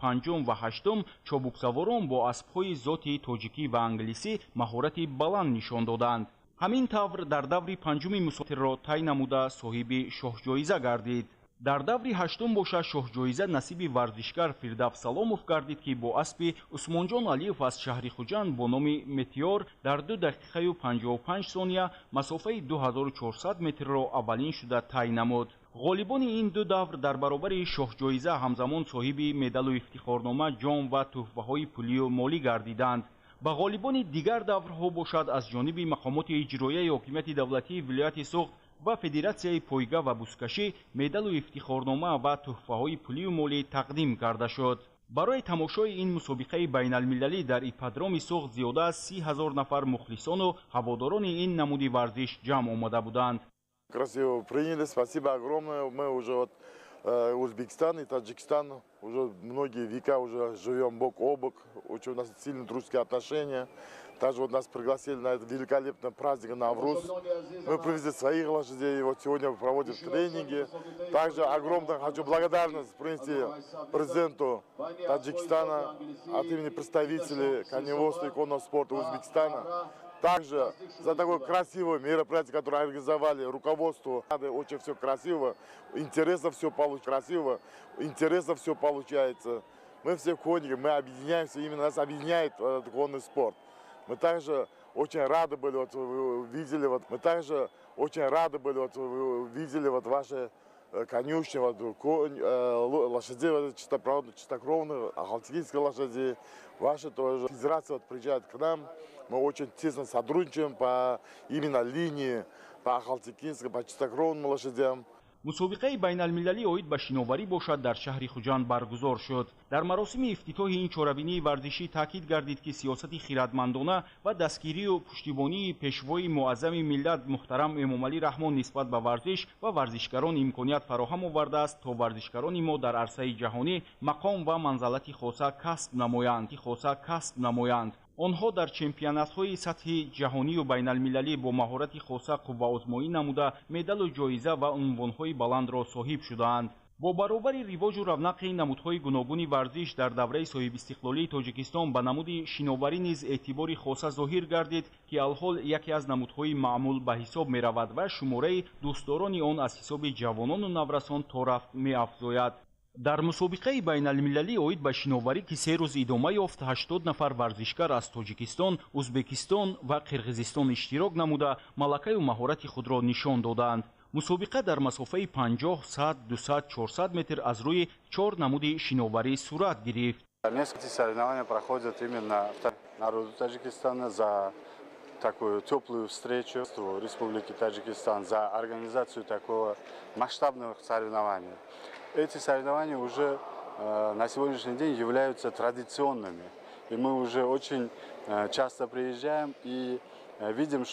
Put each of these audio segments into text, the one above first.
панҷум ва ҳаштум чобуксаворон бо аспҳои зоти тоҷикӣ ва англисӣ маҳорати баланд нишон доданд. ҳамин тавр дар даври панҷуми мусофирро тай намуда соҳиби шоҳҷоиза гардид. дар даври ҳаштум боша шоҳҷоиза насиби варзишгар Фирдавс Саломов гардид, ки бо аспи Усмонҷон Алиев аз шаҳри Хуҷанд бо номи Метеор дар 2 дақиқаю 55 сония масофаи 2400 метрро аввалин шуда тай намуд. ғолибони ин ду давр дар баробари шоҳҷоиза ҳамзамон соҳиби медалу ифтихорнома, ҷом ва тӯҳфаҳои пулию молӣ гардиданд. ба ғолибони дигар даврҳо бошад аз ҷониби мақомоти иҷроияи ҳокимияти давлатии вилояти Суғд ва Федератсияи пойга ва бузкашӣ медалу ифтихорнома ва тӯҳфаҳои пулию молӣ тақдим карда шуд. барои тамошои ин мусобиқаи байналмилалӣ дар ипподроми Суғд зиёда аз 30 000 нафар мухлисону ҳаводорони ин намуди варзиш ҷамъ омада буданд. Красиво приняли, спасибо огромное. Мы уже вот Узбекистан и Таджикистан уже многие века уже живем бок о бок. Очень у нас сильные дружеские отношения. Также вот нас пригласили на этот великолепный праздник Навруз. Мы привезли своих лошадей, и вот сегодня проводим тренинги. Также огромную хочу благодарность принести президенту Таджикистана от имени представителей коневодства и конного спорта Узбекистана. Также за такое красивое мероприятие, которое организовали руководство. Очень все красиво, интересно все получается, красиво, интересно все получается. Мы все конники, мы объединяемся, именно нас объединяет конный спорт. Мы также очень рады были, вот видели, вот мы также очень рады были, вот видели вот ваши конюшни, вот, лошади вот, чистокровные, ахалтекинские лошади, ваши тоже. Федерация вот, приезжает к нам, мы очень тесно сотрудничаем по именно линии, по ахалтекинским, по чистокровным лошадям. мусобиқаи байналмилалӣ оид ба шиноварӣ бошад дар шаҳри Хуҷанд баргузор шуд. дар маросими ифтитоҳи ин чорабинии варзишӣ таъкид гардид, ки сиёсати хиратмандона ва дастгирию пуштибонии пешвои муаззами миллат муҳтарам Эмомалӣ Раҳмон нисбат ба варзиш ва варзишгарон имконият фароҳам овардааст, то варзишгарони мо дар арсаи ҷаҳонӣ мақом ва манзалати хоса касб намоянд. онҳо дар чемпионатҳои сатҳи ҷаҳонию байналмилалӣ бо маҳорати хоса қувваозмоӣ намуда медалу ҷоиза ва унвонҳои баландро соҳиб шудаанд. бо баробари ривожу равнақи намудҳои гуногуни варзиш дар давраи соҳибистиқлолии Тоҷикистон ба намуди шиноварӣ низ эътибори хоса зоҳир гардид, ки алҳол яке аз намудҳои маъмул ба ҳисоб меравад ва шумораи дӯстдорони он аз ҳисоби ҷавонону наврасон то рафт меафзояд. дар мусобиқаи байналмилалӣ оид ба шиноварӣ, ки 3 рӯз идома ёфт, 80 нафар варзишгар аз Тоҷикистон, Узбекистон ва Қирғизистон иштирок намуда малакаю маҳорати худро нишон доданд. мусобиқа дар масофаи 50, 100, 200, 400 метр аз рӯи 4 намуди шиноварӣ сурат гирифт. Несколько соревнований проходят именно народу Таджикистана за такую теплую встречу в Республике Таджикистан, за организацию такого масштабного соревнования. Эти соревнования уже на сегодняшний день являются традиционными. И мы уже очень часто приезжаем и видим,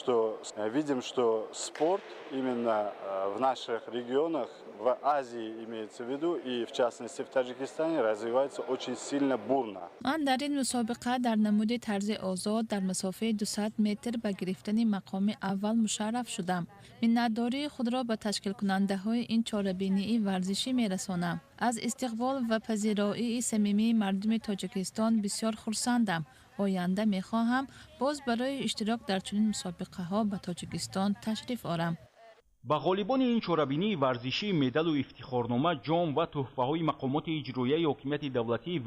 что спорт именно в наших регионах, в Азии имеется в виду, и в частности в Таджикистане развивается очень сильно бурно. من در این مسابقه در نمود طرز آزاد در مسافه 200 متر به گرفتن مقام اول مشرف شدم. منتداری خود را به تشکیل کننده های این چهاربینی ورزشی میرسانم. از استقبال و پذیرایی صمیمی مردم تاجیکستان بسیار خرسندم. آینده میخواهم باز برای اشتراک در چنین مسابقه ها به تاجیکستان تشریف آورم. ба ғолибони ин чорабинии варзишӣ медалу ифтихорнома, ҷом ва тӯҳфаҳои мақомоти иҷроияи ҳокимияти давлатии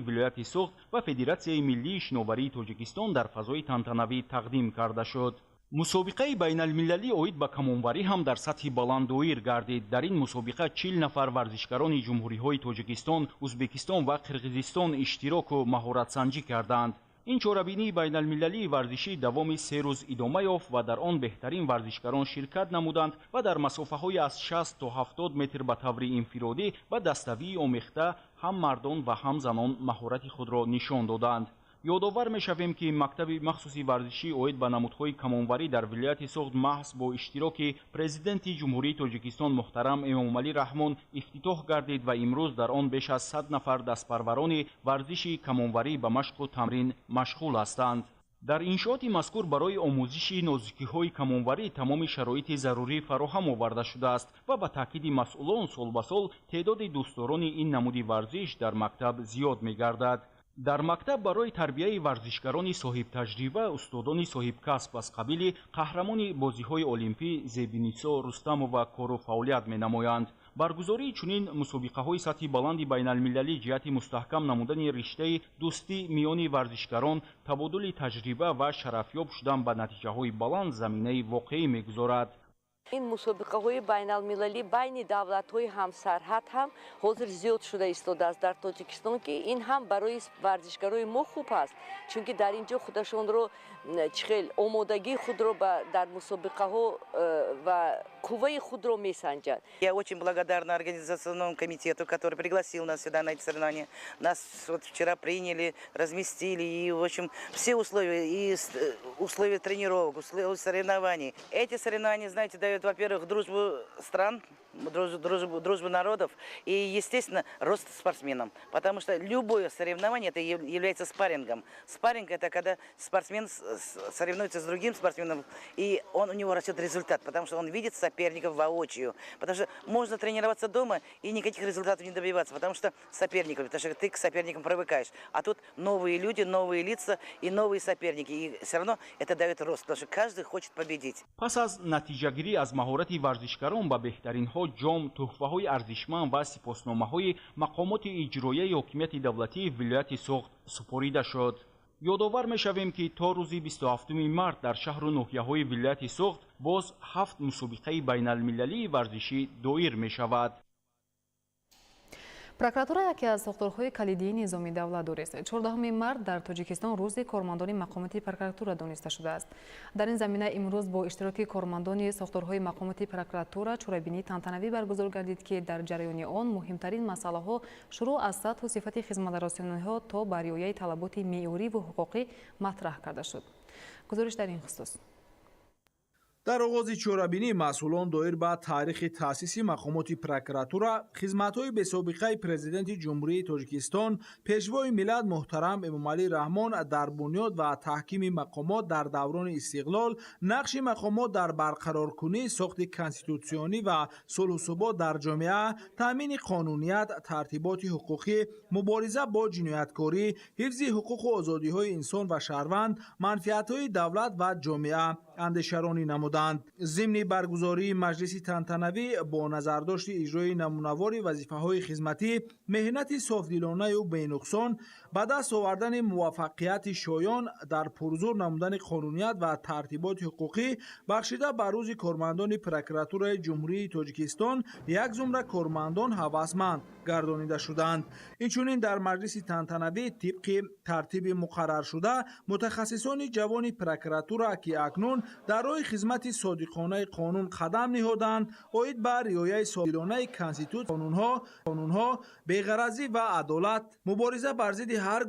вилояти Суғд ва Федератсияи миллии шиноварии Тоҷикистон дар фазои тантанавӣ тақдим карда шуд. мусобиқаи байналмилалӣ оид ба камонварӣ ҳам дар сатҳи баланд доир гардид. дар ин мусобиқа 40 нафар варзишгарони ҷумҳуриҳои Тоҷикистон, Узбекистон ва Қирғизистон иштироку маҳоратсанҷӣ карданд. ин чорабинии байналмилалии варзишӣ давоми 3 рӯз идома ёфт ва дар он беҳтарин варзишгарон ширкат намуданд ва дар масофаҳои аз 60 то 70 метр ба таври инфиродӣ ва dastavии омехта ҳам мардон ва ҳам занон маҳорати худро нишон доданд. ёдовар мешавем, ки мактаби махсуси варзишӣ оид ба намудҳои камонварӣ дар вилояти Суғд маҳз бо иштироки президенти ҷумҳурии Тоҷикистон муҳтарам Эмомалӣ Раҳмон ифтитоҳ гардид ва имрӯз дар он беш аз 100 нафар дастпарварони варзиши камонварӣ ба машқу тамрин машғул ҳастанд. дар иншооти мазкур барои омӯзиши нозукиҳои камонварӣ тамоми шароити зарурӣ фароҳам оварда шудааст ва ба таъкиди масъулон сол ба сол теъдоди дӯстдорони ин намуди варзиш дар мактаб зиёд мегардад. дар мактаб барои тарбияи варзишгарони соҳибтаҷриба устодони соҳибкасб аз қабили қаҳрамони бозиҳои олимпӣ Зебинисо Рустамова кору фаъолият менамоянд. баргузории чунин мусобиқаҳои сатҳи баланди байналмилалӣ ҷиҳати мустаҳкам намудани риштаи дӯстӣ миёни варзишгарон, табодули таҷриба ва шарафёб шудан ба натиҷаҳои баланд заминаи воқеӣ мегузорад. این مسابقه‌های بین‌المللی بین دولت‌های همسرحد هم حاضر زیاد شده ایستاده است در تاجیکستان که این هم برای ورزشکارای ما خوب است چون که در اینجا خودشان رو چخیل آمادگی خود رو در مسابقه‌ها و قوه خود رو می‌سنجند. Я очень благодарна организационному комитету, который пригласил нас сюда на эти соревнования. Нас вот вчера приняли, разместили и в общем все условия и условия тренировок, условия соревнований. Эти соревнования, знаете, дают, во-первых, дружбу стран, дружбу народов и, естественно, рост спортсменам. Потому что любое соревнование это является спаррингом. Спарринг это когда спортсмен соревнуется с другим спортсменом и у него растет результат, потому что он видит соперников воочию. Потому что можно тренироваться дома и никаких результатов не добиваться, потому что соперников, потому что ты к соперникам привыкаешь. А тут новые люди, новые лица и новые соперники. И все равно это дает рост, потому что каждый хочет победить. пас аз натиҷагирӣ аз маҳорати варзишгарон ба беҳтаринҳо ҷом, тӯҳфаҳои арзишманд ва сипосномаҳои мақомоти иҷроияи ҳокимияти давлатии вилояти Суғд супорида шуд. ёдовар мешавем ки то рӯзи 27 март дар шаҳру ноҳияҳои вилояти Суғд боз 7 мусобиқаи байналмилалии варзишӣ доир мешавад. прокуратура яке аз сохторҳои калидии низоми давлат донистааст. 14 март дар Тоҷикистон рӯзи кормандони мақомоти прокуратура дониста шудааст. дар ин замина имрӯз бо иштироки кормандони сохторҳои мақомоти прокуратура чорабинии тантанавӣ баргузор гардид ки дар ҷараёни он муҳимтарин масъалаҳо шуруъ аз сатҳу сифати хизматрасониҳо то ба риояи талаботи меъёриву ҳуқуқӣ матраҳ карда шуд. гузориш дар ин хусус. дар оғози чорабинӣ масъулон доир ба таърихи таъсиси мақомоти прокуратура хизматҳои бесобиқаи президенти ҷумҳурии Тоҷикистон пешвои миллат муҳтарам Эмомалӣ Раҳмон дар бунёд ва таҳкими мақомот дар даврони истиқлол, нақши мақомот дар барқароркунии сохти конститутсионӣ ва сулҳусубот дар ҷомеа, таъмини қонуният, тартиботи ҳуқуқӣ, мубориза бо ҷинояткорӣ, ҳифзи ҳуқуқу озодиҳои инсон ва шаҳрванд, манфиатҳои давлат ва ҷомеа андешаронӣ намуданд. зимни баргузории маҷлиси тантанавӣ бо назардошти иҷрои намунавори вазифаҳои хизматӣ, меҳнати софдилонаю бенуқсон, ба даст овардани муваффақияти шоён дар пурзур намудани қонуният ва тартиботи ҳуқуқӣ бахшида ба рӯзи кормандони прокуратураи ҷумҳурии Тоҷикистон як зумра кормандон ҳавасманд гардонида шуданд. инчунин дар маҷлиси тантанавӣ тибқи тартиби муқарраршуда мутахассисони ҷавони прокуратура ки акнун дар роҳи хизмати содиқонаи қонун қадам диҳоданд, оид ба риояи содилонаи конститутсия, қонунҳо, беғаразӣ ва адолат, мубориза бар зидди ҳар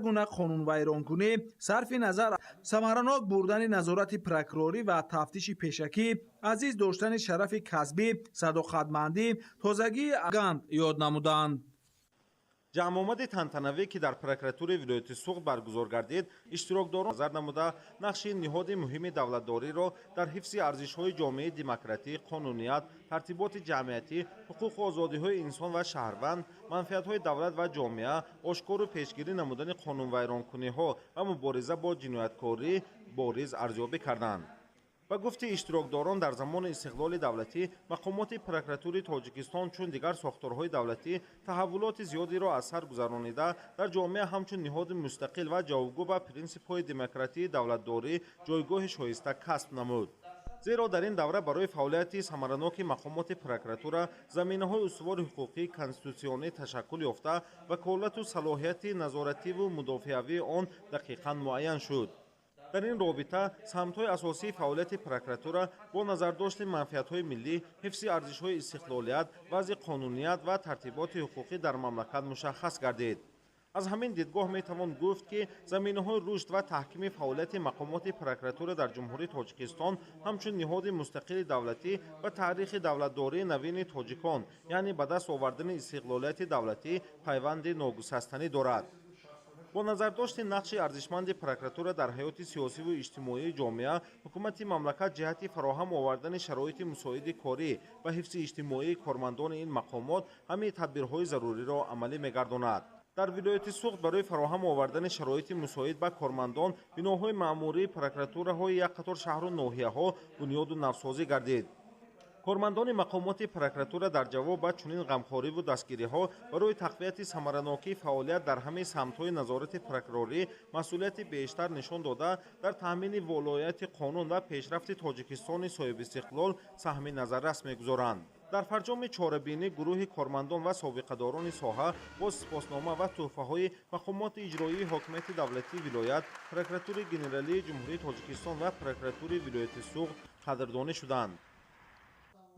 гуна қонунвайронкунӣ, сарфи назар самаранок бурдани назорати прокурорӣ ва тафтиши пешакӣ, азиз доштани шарафи касбӣ, садоқатмандӣ, тозагии ганд ёд намуданд. ҷамъомади тантанавӣ ки дар прокуратураи вилояти Суғд баргузор гардид, иштирокдорон назар намуда нақши ниҳоди муҳими давлатдориро дар ҳифзи арзишҳои ҷомеаи демократӣ, қонуният, тартиботи ҷамъиятӣ, ҳуқуқу озодиҳои инсон ва шаҳрванд, манфиатҳои давлат ва ҷомеа, ошкору пешгирӣ намудани қонунвайронкуниҳо ва мубориза бо ҷинояткорӣ бориз арзёбӣ карданд. ба гуфти иштирокдорон дар замони истиқлоли давлатӣ мақомоти прокуратураи Тоҷикистон чун дигар сохторҳои давлатӣ таҳаввулоти зиёдеро аз сар гузаронида дар ҷомеа ҳамчун ниҳоди мустақил ва ҷавобгӯ ба принсипҳои демократии давлатдорӣ ҷойгоҳи шоиста касб намуд. зеро дар ин давра барои фаъолияти самараноки мақомоти прокуратура заминаҳои устувори ҳуқуқӣ конститутсионӣ ташаккул ёфта, ваколату салоҳияти назоративу мудофиавии он дақиқан муайян шуд. дар ин робита самтҳои асосии фаъолияти прокуратура бо назардошти манфиатҳои миллӣ, ҳифзи арзишҳои истиқлолият, вазъи қонуният ва тартиботи ҳуқуқӣ дар мамлакат мушаххас гардид. аз ҳамин дидгоҳ метавон гуфт ки заминаҳои рушд ва таҳкими фаъолияти мақомоти прокуратура дар ҷумҳурии Тоҷикистон ҳамчун ниҳоди мустақили давлатӣ ва таърихи давлатдории навини тоҷикон, яъне ба даст овардани истиқлолияти давлатӣ пайванди ногусастанӣ дорад. бо назардошти нақши арзишманди прокуратура дар ҳаёти сиёсиву иҷтимоии ҷомеа, ҳукумати мамлакат ҷиҳати фароҳам овардани шароити мусоиди корӣ ва ҳифзи иҷтимоии кормандони ин мақомот ҳамаи тадбирҳои заруриро амалӣ мегардонад. дар вилояти суғд барои фароҳам овардани шароити мусоид ба кормандон биноҳои маъмурии прокуратураҳои як қатор шаҳру ноҳияҳо бунёду навсозӣ гардид. кормандони мақомоти прокуратура дар ҷавоб ба чунин ғамхориву дастгириҳо барои тақвияти самаранокии фаъолият дар ҳамаи самтҳои назорати прокурорӣ масъулияти бештар нишон дода, дар таъмини волояти қонун ва пешрафти тоҷикистони соҳибистиқлол саҳми назаррас мегузоранд. дар фарҷоми чорабинӣ гурӯҳи кормандон ва собиқадорони соҳа бо сипоснома ва тӯҳфаҳои мақомоти иҷроии ҳокимияти давлатии вилоят, прокуратураи генералии ҷумҳурии Тоҷикистон ва прокуратураи вилояти суғд қадрдонӣ шуданд.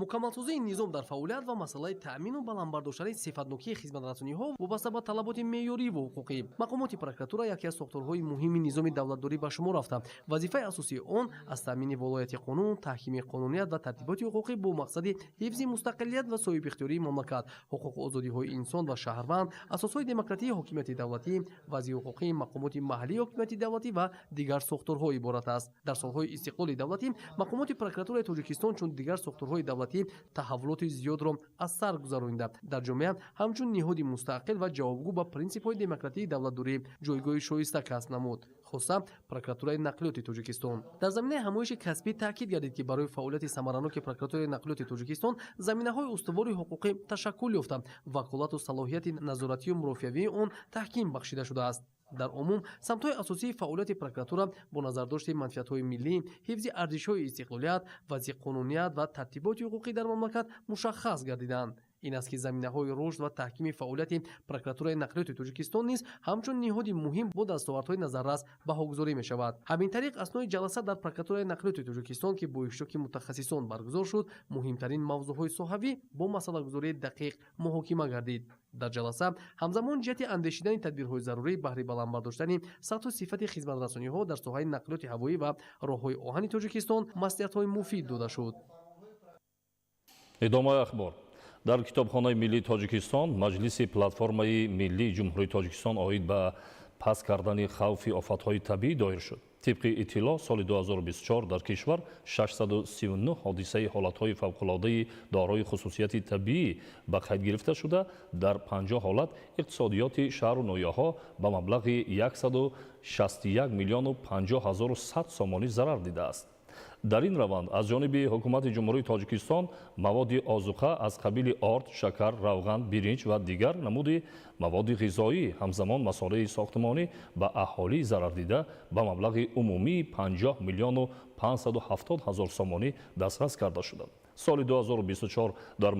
мукаммалсозии низом дар фаъолият ва масъалаи таъмину баландбардоштани сифатнокии хизматрасониҳо вобаста ба талаботи меъёриву ҳуқуқӣ. мақомоти прокуратура яке аз сохторҳои муҳими низоми давлатдорӣ ба шумор рафта. вазифаи асосии он аз таъмини волояти қонун, таҳкими қонуният ва тартиботи ҳуқуқӣ бо мақсади ҳифзи мустақилият ва соҳибихтиёрии мамлакат, ҳуқуқу озодиҳои инсон ва шаҳрванд, асосҳои демократии ҳокимияти давлатӣ, вазъи ҳуқуқии мақомоти маҳаллии ҳокимияти давлатӣ ва дигар сохторҳо иборат аст. дар солҳои истиқлоли давлатӣ мақомоти прокуратураи Тоҷикистон чун дигар сохторҳои давлатӣ таҳаввулоти зиёдро аз сар гузаронда дар ҷомеа ҳамчун ниҳоди мустақил ва ҷавобгӯ ба принсипҳои демократии давлатдорӣ ҷойгоҳи шоиста касб намуд, хоса прокуратураи нақлиёти Тоҷикистон. дар заминаи ҳамоиши касбӣ таъкид гардид ки барои фаъолияти самараноки прокуратураи нақлиёти Тоҷикистон заминаҳои устувори ҳуқуқӣ ташаккул ёфта, ваколату салоҳияти назоратию мурофиавии он таҳким бахшида шудааст. дар умум самтҳои асосии фаъолияти прокуратура бо назардошти манфиатҳои миллӣ, ҳифзи арзишҳои истиқлолият, вазъи қонуният ва тартиботи ҳуқуқӣ дар мамлакат мушаххас гардиданд. ин аст ки заминаҳои рушд ва таҳкими фаъолияти прокуратураи нақлиёти Тоҷикистон низ ҳамчун ниҳоди муҳим бо дастовардҳои назаррас баҳогузорӣ мешавад. ҳамин тариқ аснои ҷаласа дар прокуратураи нақлиёти Тоҷикистон ки бо иштироки мутахассисон баргузор шуд, муҳимтарин мавзӯъҳои соҳавӣ бо масъалагузории дақиқ муҳокима гардид. дар ҷаласа ҳамзамон ҷиҳати андешидани тадбирҳои зарурӣ баҳри баландбардоштани сатҳу сифати хизматрасониҳо дар соҳаи нақлиёти ҳавоӣ ва роҳҳои оҳани Тоҷикистон маслиҳатҳои муфид дода шуд. идомаи ахбор. дар китобхонаи миллии Тоҷикистон маҷлиси платформаи миллии ҷумҳурии Тоҷикистон оид ба паст кардани хавфи офатҳои табиӣ доир шуд. тибқи иттилоъ соли 2024 дар кишвар 639 ҳодисаи ҳолатҳои фавқулоддаи дорои хусусияти табиӣ ба қайд гирифта шуда, дар 50 ҳолат иқтисодиёти шаҳру ноҳияҳо ба маблағи 161 миллиону 50 ҳазору 100 сомонӣ зарар дидааст. дар ин раванд аз ҷониби ҳукумати ҷумҳурии Тоҷикистон маводи озуқа аз қабили орд, шакар, равған, биринҷ ва дигар намуди маводи ғизоӣ ҳамзамон масолеи сохтмонӣ ба аҳолӣ зарардида ба маблағи умумии 50 миллиону 570 ҳазор сомонӣ дастрас карда шуданд. соли 2024 дар